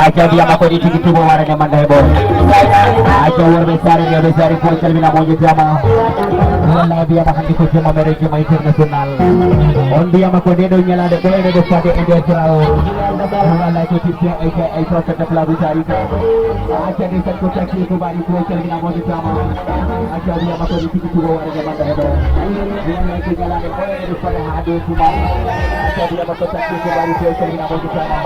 Aja dia mako di titik tubuh warna mandai bor. Aja war besar pun termina monje drama. Wala dia makan di kucing mereka mai internasional. On dia mako dedo nyala de boleh de pade India serau. Wala itu titik ai proses pelabu cari. Aja di satu kaki itu bari pun termina monje drama. Aja dia mako di titik tubuh warna mandai bor. Wala itu nyala de boleh de pade hadu cuma. Aja dia mako kaki itu bari pun termina monje drama.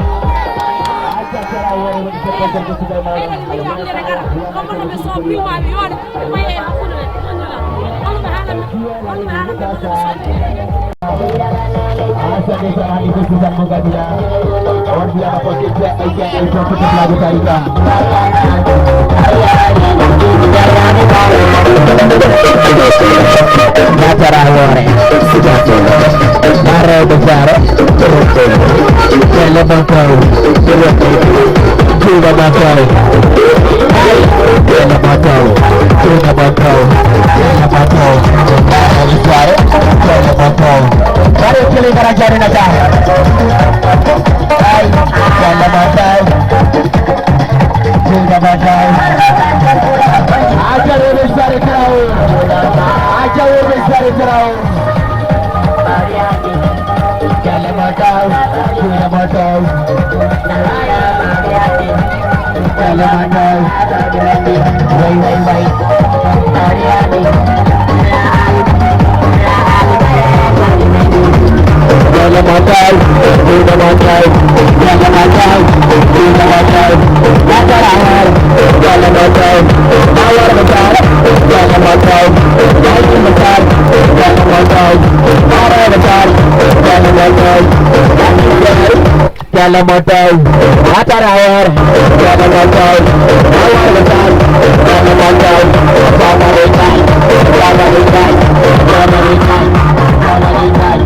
Jalan motor, acara awar, jalan motor, awar besar, jalan motor, jalan ikan, jalan ikan, jalan ikan, jalan ikan, jalan ikan,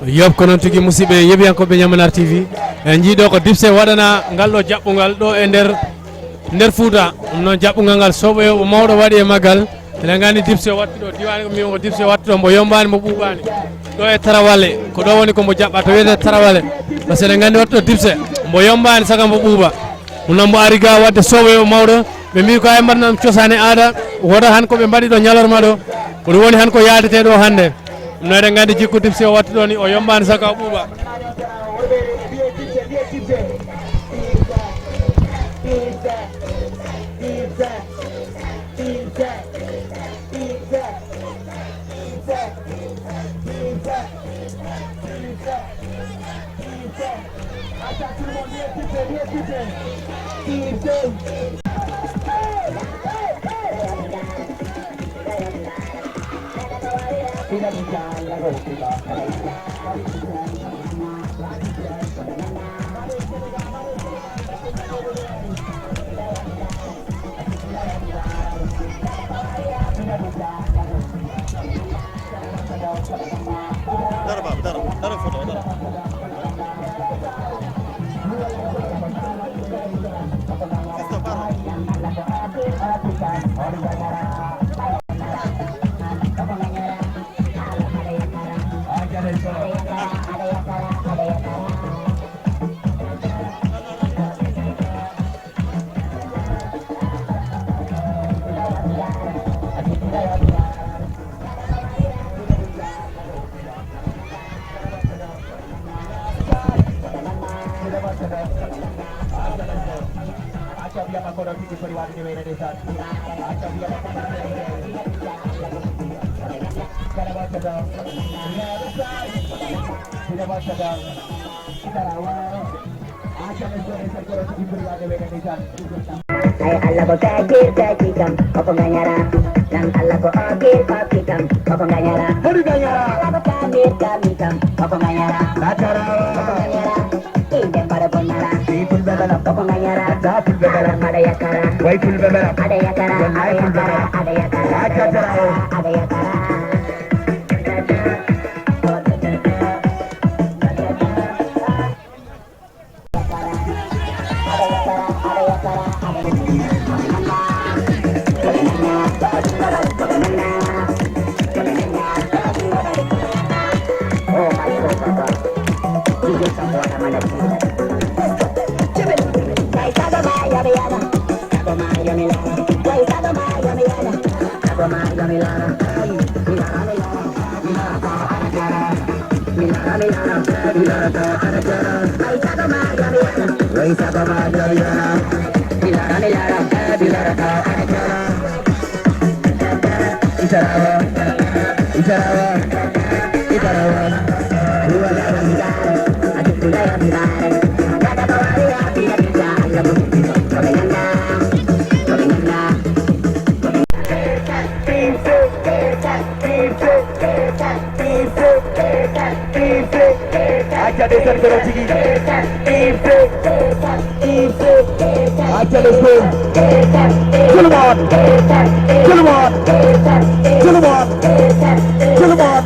yob kono tigi musibe yebiyankoɓe Ñamar TV en jiiɗo ko Dipse waɗana ngal ɗo jaɓɓungal ɗo e nder Fouta ɗum noon jaɓɓungal ngal soɓoyo mawɗo waɗi e maggal eɗen gandi Dipse wattuɗo diwani ko mbi ko Dipse wattuɗo mbo yombani mbo ɓuuɓani ɗo e Tarawale ko ɗo woni kombo jaɓɓa to wiyete Tarawale par ce que eɗen gandi wattuɗo Dipse mbo yombani saka mbo ɓuuɓa ɗum noon mbo ari ga wadde soɓoyo mawɗo ɓe mbi ko ay mbaɗnan cosane aada woto han koɓe mbaɗi ɗo ñalorma ɗo ko ɗum woni han ko yaadete ɗo hande no eɗen gandi jikku Dipse o wattuɗo ni o yombani saka o ɓuuɓa Ay, alla boca, aquí, aquí, aquí, nan Allah ko akir pakikam koko nganyara Hadi Ganyara. Allah kamir kamikam koko nganyara Nakara. koko nganyara inde pada bonara People bebela. koko nganyara Dapul bebela. ada yakara Waiful bebela. ada yakara ada yakara ada yakara Akatara. ada yakara Acha de ser pero chiquito. Acha de ser. Sulaiman. Sulaiman. Sulaiman. Sulaiman. Sulaiman.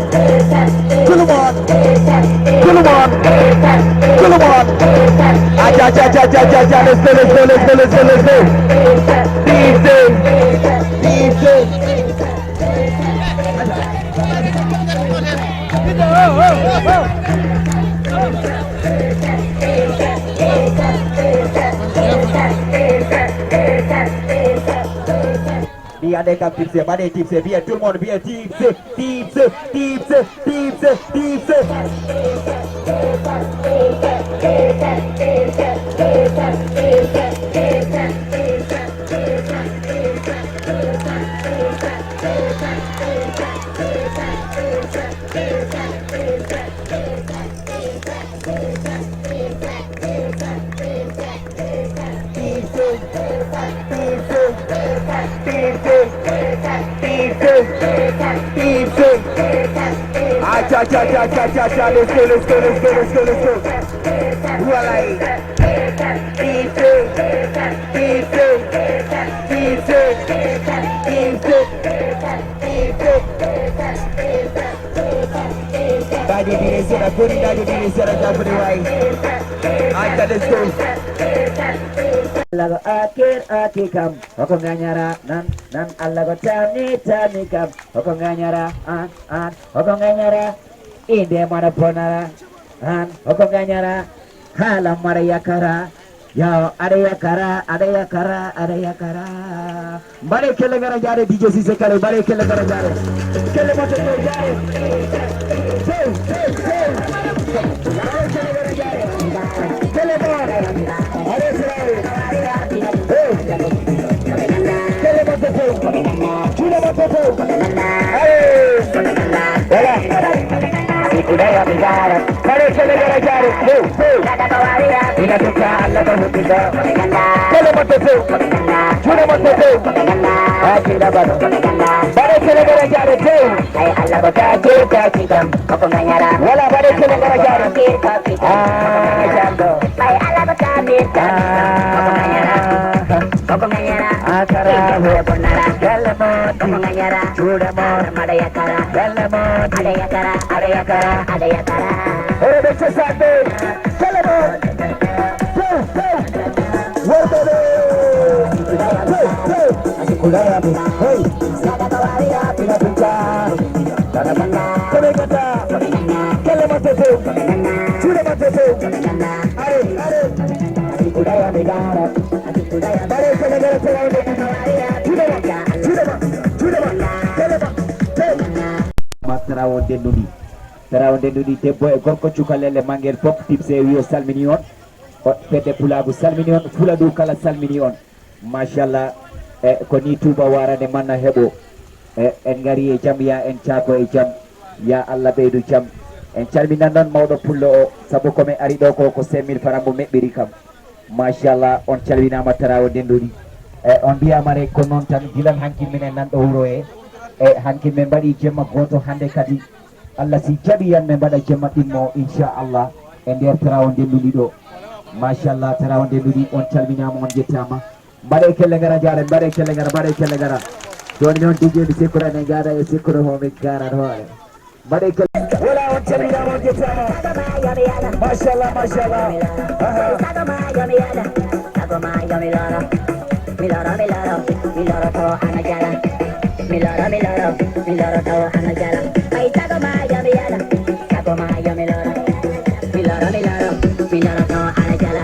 Sulaiman. Sulaiman. Acha. Let's go. Dia dekat tipsnya, badai tipsnya, biar tout le monde, biar tipsnya. Acha, let's go. Dua lagi. Daju diri sera kuni, daju diri sera jafri wai. Acha, let's go. Allah ko akir kam koko nganyara nan Allah ko tani kam koko nganyara koko nganyara inde mana bonara koko nganyara halam mara yakara ya ada yakara Bale kele gara jare DJ Cissé kale, bale kele gara jare. Kele moto ko jare. Kele bora. Are sare. Kele moto ko. Chula moto ko. Wala. Udaya bigara Bale kele gara jare. kata bawariya Ina tuka Allah ko hukida. ganda Kele moto ko. Chula moto ko. Akira baro. Bale kele gara jare. ay Allah ko kaki kam koko nganyara Wala bale kele gara jare. akir pakikam Jando. ay Allah ko kamir kam koko nganyara Akara. inde pada bonara Galamon. koko nganyara Chudamon. ada yakara Galamon. ada yakara Ora becce salve. Galamon. Guardalo. Hey. kata bawariya Ina pincha. Come kata. Galamon tetu. Chudamon tetu. Are. udaya bigara Bare kele gara chalaunde. Chudamon. Tarawonde ndudi debbo e gorko cukalele mangel fof tipse wiyo salmini on fedde pulagu salmini on fuladu kala salmini on machallah ko ni tuba warande manna heɓo en gari e jaam ya en caako e jaam ya Allah ɓeydu jaam en calminan noon mawɗo pullo o saabu komi ari ɗo ko 5000 francs mo meɓɓiri kam machallah on calminama Tarawonde ndudi on mbiyamare ko noon tan gilan hankin minen nanɗo wuro e hankin min mbaɗi jemma goto hande kadi Allah si jaɓi yan min mbaɗa jemma ɗimmo inchallah e nder tarawo ndenduɗi ɗo machallah tarawo ndenduɗi on calminama on jettama mbaɗe kelle gara jaren mbaɗe kelle gara mbaɗe kelle gara joni noon dijeɓe sekkurane gaada e sekkude homin garat hoore mbaɗe kelle wala on calminama on jettama machallah machallah miloro to ana jala miloro to ana jala ay tago ma yami yala tago ma yami miloro to ana jala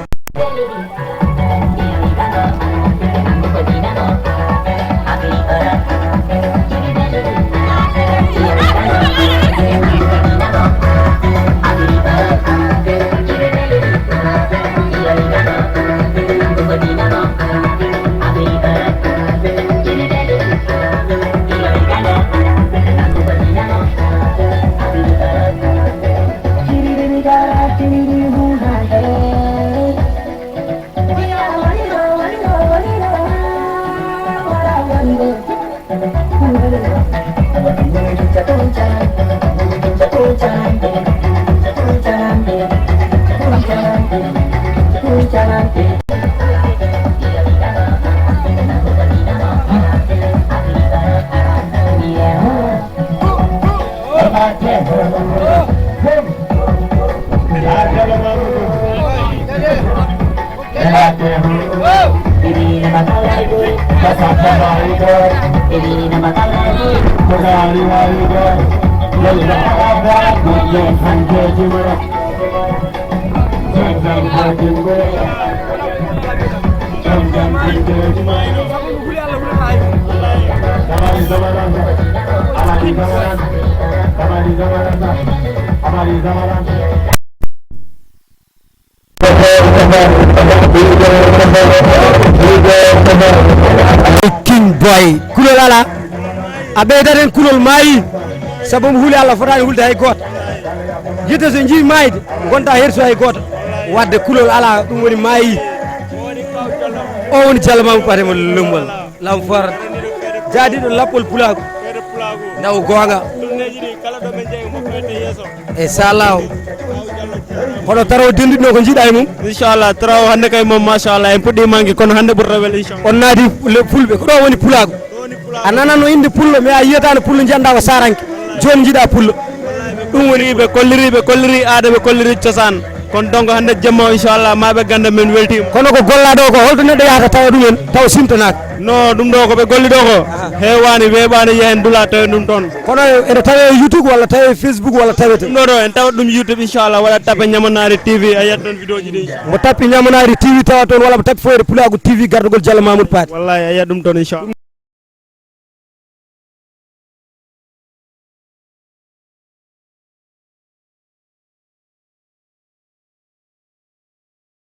King Boy kulol ala a ɓeydaren kulol maayi sabu mo huuli Allah fotani hulde hay goto yidde so jii mayde gonta herso hay goto wadde kulol ala ɗum woni maayi o woni jallamama patema lommol lam for jaadiɗo laɓɓol pulago naw gonga e salah hono taraw denduɗo ko jiiɗa e mum inchallah taraw hande kay mom machallah en puɗɗi mangue kono hande ɓurta welde inchallah on naati fulɓe ko ɗo woni pulago a nanano inde pullo mais a yiyatano pullo janda ko saranke joni jiiɗa pullo ɗum woni ɓe kolliri aada ɓe kolliri cosaan kono donc hande jemma inchallah maɓe ganda men weltima kono ko gollaɗo ko holto neɗɗo yahata tawa ɗumen taw simtanaka non ɗum ɗo koɓe golli ɗo ko hewani weeɓani yehen dula tawi ɗum toon kono ene tawe YouTube walla tawe Facebook walla tawete ɗum ɗo ɗo en tawat ɗum YouTube inchallah waɗa tape Ñamanari TV a yiyat ɗon vidéo ji ɗi mo tappi Ñamanari TV tawa toon walla mo tappi foyre Pulago TV gardugol Diallo Mamoudou Paté wallahi a yiyat ɗum toon inchallah